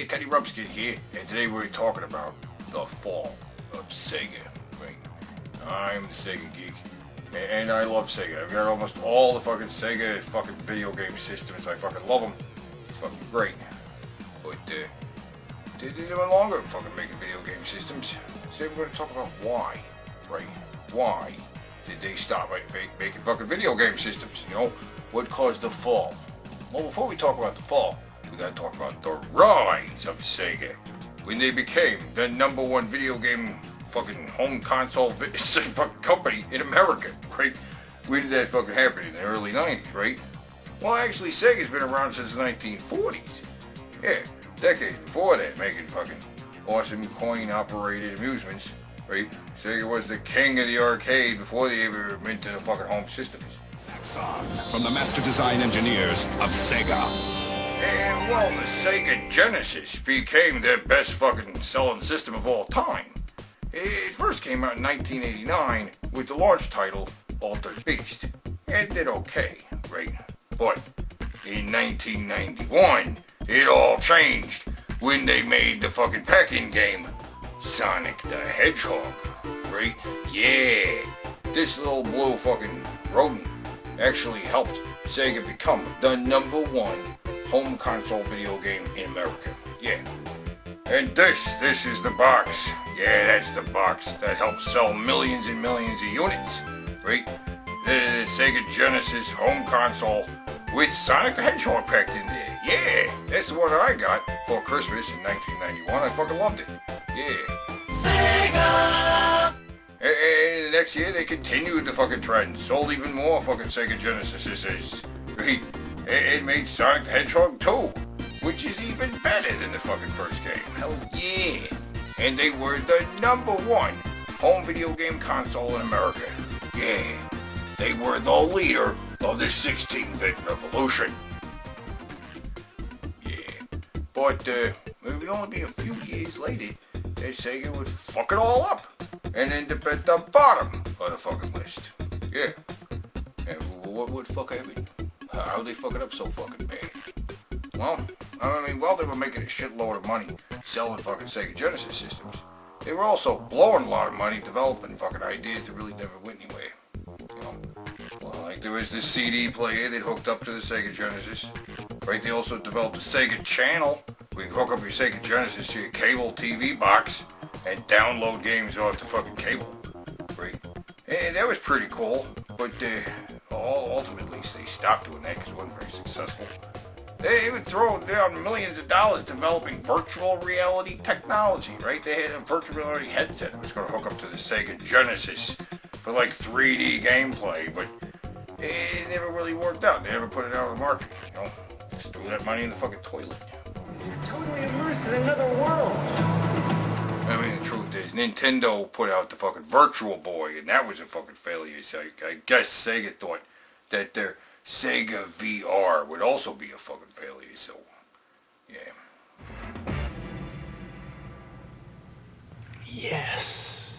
Teddy Rubskin here, and today we're talking about the fall of Sega. Right? I'm the Sega geek, and I love Sega. I've got almost all the fucking Sega fucking video game systems. I fucking love them. It's fucking great. But they're no longer fucking making video game systems. Today we're going to talk about why. Right? Why did they stop making fucking video game systems? You know, what caused the fall? Well, before we talk about the fall, we gotta talk about the rise of Sega. When they became the #1 video game fucking home console fucking company in America, right? When did that fucking happen? In the early 90s, right? Well, actually, Sega's been around since the 1940s. Yeah, decades before that, making fucking awesome coin-operated amusements, right? Sega was the king of the arcade before they ever invented the fucking home systems. From the master design engineers of Sega. And well, the Sega Genesis became their best fucking selling system of all time. It first came out in 1989 with the launch title Altered Beast. It did okay, right? But in 1991, it all changed when they made the fucking packing game Sonic the Hedgehog, right? Yeah, this little blue fucking rodent actually helped Sega become the #1 home console video game in America. Yeah. And this is the box. Yeah, that's the box that helps sell millions and millions of units, right? The Sega Genesis home console with Sonic the Hedgehog packed in there. Yeah, that's the one I got for Christmas in 1991. I fucking loved it. Yeah. Sega! And the next year they continued the fucking trend, sold even more fucking Sega Genesises, right? It made Sonic the Hedgehog 2, which is even better than the fucking first game. Hell yeah! And they were the #1 home video game console in America. Yeah, they were the leader of the 16-bit revolution. Yeah, but it would only be a few years later that Sega would fuck it all up and end up at the bottom of the fucking list. Yeah. And what would fuck happened? How'd they fuck it up so fucking bad? Well, I mean, while they were making a shitload of money selling fucking Sega Genesis systems, they were also blowing a lot of money developing fucking ideas that really never went anywhere. You know, well, like there was this CD player that hooked up to the Sega Genesis, right? They also developed a Sega Channel, where you hook up your Sega Genesis to your cable TV box and download games off the fucking cable, right? And that was pretty cool, but ultimately they stopped doing that because it wasn't very successful. They would throw down millions of dollars developing virtual reality technology, right? They had a virtual reality headset that was going to hook up to the Sega Genesis for like 3D gameplay, but it never really worked out. They never put it out on the market, you know? Just threw that money in the fucking toilet. You're totally immersed in another world. I mean, the truth is, Nintendo put out the fucking Virtual Boy, and that was a fucking failure. So I guess Sega thought that their Sega VR would also be a fucking failure, so, yeah. Yes.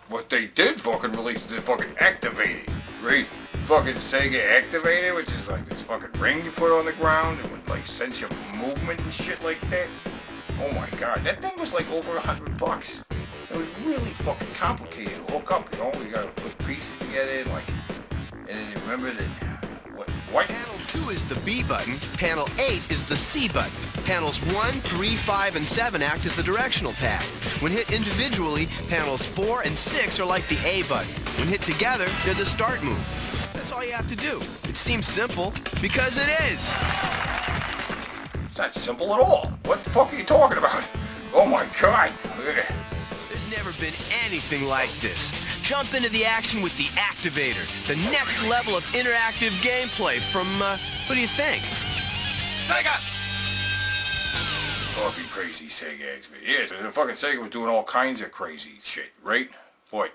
What they did fucking release the fucking Activated, right? Fucking Sega Activated, which is like this fucking ring you put on the ground and would like sense your movement and shit like that. Oh my god, that thing was like over $100. It was really fucking complicated to hook up, you know? You gotta put pieces together and like, and then remember that, what? Panel 2 is the B button, panel 8 is the C button. Panels 1, 3, 5, and 7 act as the directional pad. When hit individually, panels 4 and 6 are like the A button. When hit together, they're the start move. That's all you have to do. It seems simple, because it is. It's not simple at all. What the fuck are you talking about? Oh my god. There's never been anything like this. Jump into the action with the Activator, the next level of interactive gameplay from, what do you think? Sega! Fucking crazy Sega Activated. Yes, the fucking Sega was doing all kinds of crazy shit, right? But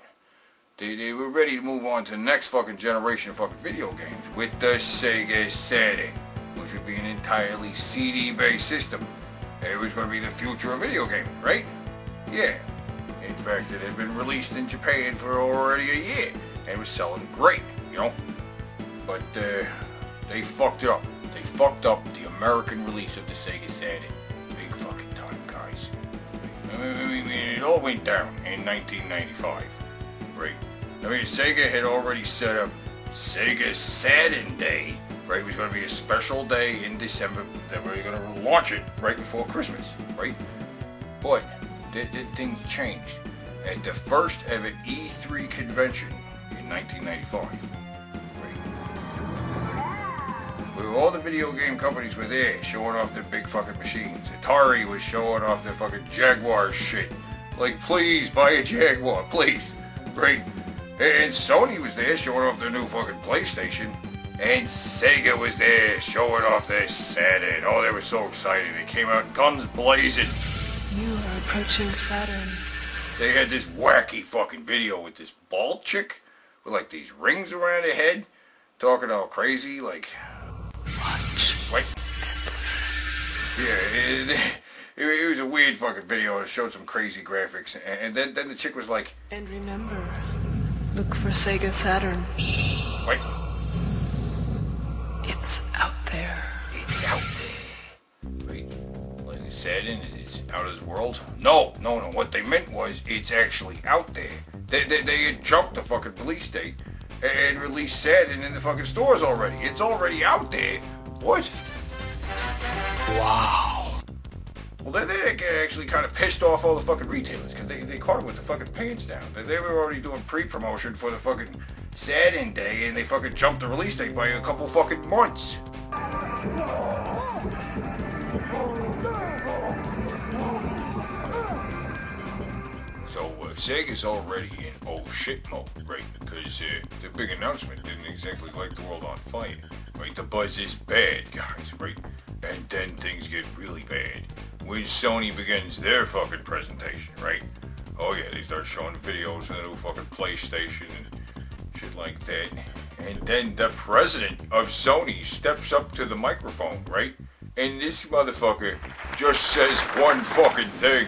they were ready to move on to the next fucking generation of fucking video games with the Sega Saturn, which would be an entirely CD-based system. It was going to be the future of video gaming, right? Yeah. In fact, it had been released in Japan for already a year, and it was selling great, you know? But, they fucked it up. They fucked up the American release of the Sega Saturn. Big I mean, it all went down in 1995, right? I mean, Sega had already set up Sega Saturn Day, right? It was going to be a special day in December that we were going to launch it right before Christmas, right? But things changed at the first ever E3 convention in 1995. Where all the video game companies were there showing off their big fucking machines. Atari was showing off their fucking Jaguar shit. Like, please buy a Jaguar, please. Right? And Sony was there showing off their new fucking PlayStation. And Sega was there showing off their Saturn. Oh, they were so excited. They came out guns blazing. You are approaching Saturn. They had this wacky fucking video with this bald chick with like these rings around her head, talking all crazy, like... Watch. Wait. And listen. Yeah, it was a weird fucking video. It showed some crazy graphics, and then the chick was like, And remember, look for Sega Saturn. wait, It's out there. it's out there. Wait, like I said, it's out of this world? No. What they meant was it's actually out there. They had jumped the fucking release date and released Saturn in the fucking stores already. It's already out there. What? Wow. Well, they actually kind of pissed off all the fucking retailers because they caught them with the fucking pants down. They were already doing pre-promotion for the fucking Saturn Day, and they fucking jumped the release date by a couple fucking months. So Sega's already in oh shit mode, right? Because the big announcement didn't exactly light the world on fire, right? The buzz is bad, guys, right? And then things get really bad when Sony begins their fucking presentation, right? Oh yeah, they start showing videos of the new fucking PlayStation and shit like that. And then the president of Sony steps up to the microphone, right? And this motherfucker just says one fucking thing.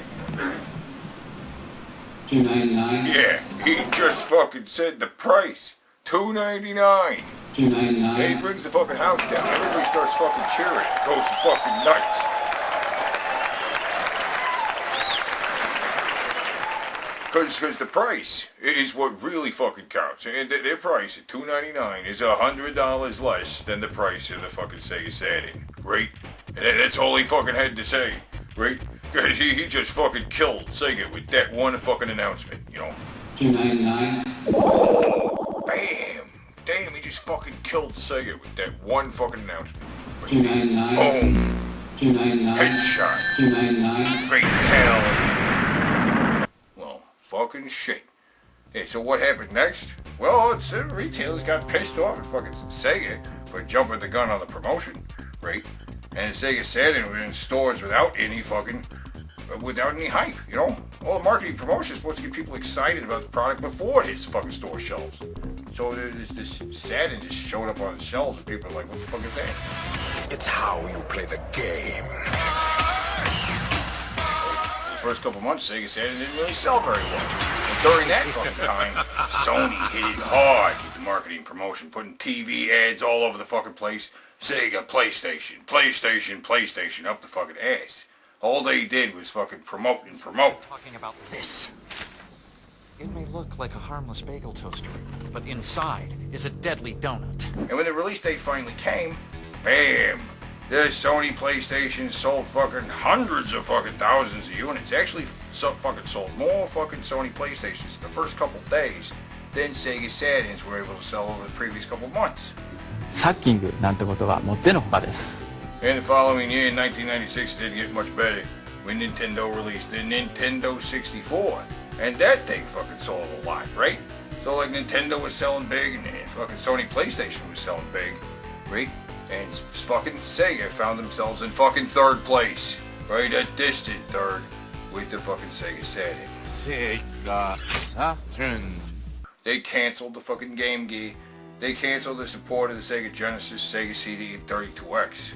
$2.99. Yeah, he just fucking said the price. $2.99. $2.99. And he brings the fucking house down. Everybody starts fucking cheering. It goes fucking nuts. Because the price is what really fucking counts. And their price at $2.99 is $100 less than the price of the fucking Sega Saturn. Right? And that's all he fucking had to say. Right? Because he just fucking killed Sega with that one fucking announcement, you know? $2.99. Bam! Damn, he just fucking killed Sega with that one fucking announcement. $2.99. Boom! $2.99. Headshot! $2.99. Fatality! Well, fucking shit. Yeah, so what happened next? Well, it's retailers got pissed off at fucking Sega for jumping the gun on the promotion, right? And Sega Saturn was in stores without any hype, you know? All the marketing promotion is supposed to get people excited about the product before it hits the fucking store shelves. So this Saturn just showed up on the shelves and people are like, what the fuck is that? It's how you play the game. For the first couple months, Sega Saturn didn't really sell very well. And during that fucking time, Sony hit it hard with the marketing promotion, putting TV ads all over the fucking place. Sega, PlayStation, PlayStation, up the fucking ass. All they did was fucking promote and promote. Talking about this. It may look like a harmless bagel toaster, but inside is a deadly donut. And when the release date finally came, bam! The Sony PlayStation sold fucking hundreds of fucking thousands of units. Actually, fucking sold more fucking Sony PlayStations the first couple days than Sega Saturns were able to sell over the previous couple months. ハッキングなんてことはもってのほかです。 And the following year, in 1996, it didn't get much better when Nintendo released the Nintendo 64. And that thing fucking sold a lot, right? So like Nintendo was selling big and fucking Sony PlayStation was selling big, right? And fucking Sega found themselves in fucking third place, right? A distant third with the fucking Sega Saturn. Sega Saturn. They canceled the fucking Game Gear. They canceled the support of the Sega Genesis, Sega CD, and 32X,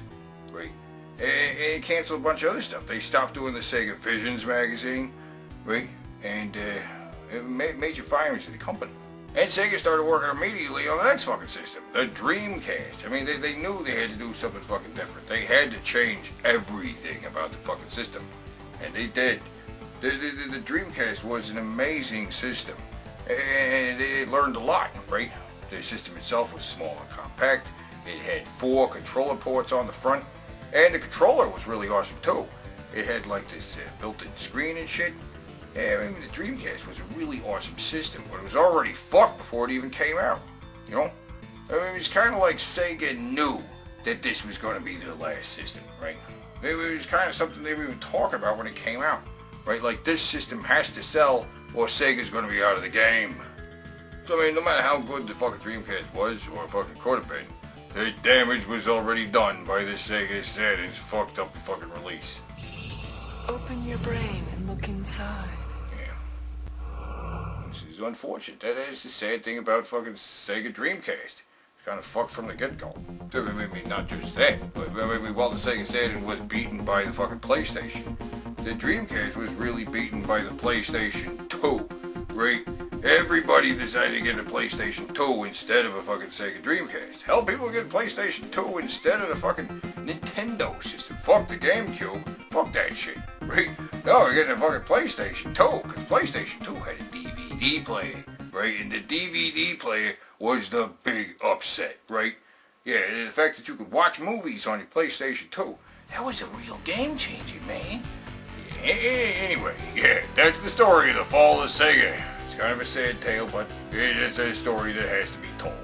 right? And canceled a bunch of other stuff. They stopped doing the Sega Visions magazine, right? And major firings in the company. And Sega started working immediately on the next fucking system, the Dreamcast. I mean, they knew they had to do something fucking different. They had to change everything about the fucking system. And they did. The Dreamcast was an amazing system, and it learned a lot, right? The system itself was small and compact. It had 4 controller ports on the front, and the controller was really awesome too. It had like this built-in screen and shit. Yeah, I mean, the Dreamcast was a really awesome system, but it was already fucked before it even came out, you know? I mean, it's kind of like Sega knew that this was going to be their last system, right? It was kind of something they would talk about when it came out, right? Like, this system has to sell or Sega's going to be out of the game. So, I mean, no matter how good the fucking Dreamcast was, or fucking could have been, the damage was already done by the Sega Saturn's fucked up fucking release. Open your brain and look inside. Yeah. This is unfortunate. That is the sad thing about fucking Sega Dreamcast. It's kind of fucked from the get-go. I mean, not just that, but I mean, while the Sega Saturn was beaten by the fucking PlayStation, the Dreamcast was really beaten by the PlayStation 2, right? Everybody decided to get a PlayStation 2 instead of a fucking Sega Dreamcast. Hell, people get a PlayStation 2 instead of the fucking Nintendo system. Fuck the GameCube. Fuck that shit, right? No, we're getting a fucking PlayStation 2, because PlayStation 2 had a DVD player, right? And the DVD player was the big upset, right? Yeah, the fact that you could watch movies on your PlayStation 2, that was a real game changer, man. Anyway, yeah, that's the story of the fall of Sega. It's kind of a sad tale, but it's a story that has to be told.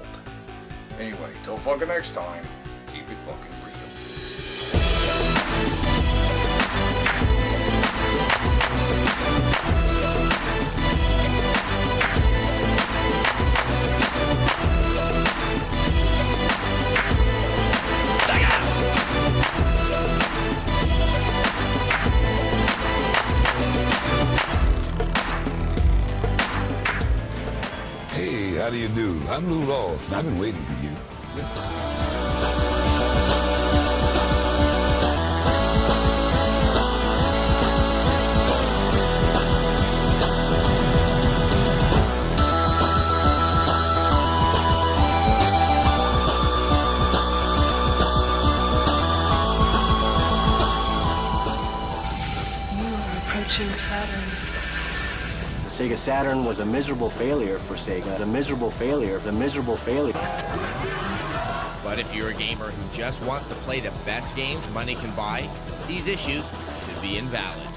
Anyway, till fucking next time, keep it fucking real. Hey, how do you do? I'm Lou Laws, and I've been waiting for you. You are approaching Saturn. The Sega Saturn was a miserable failure for Sega. A miserable failure. A miserable failure. But if you're a gamer who just wants to play the best games money can buy, these issues should be invalid.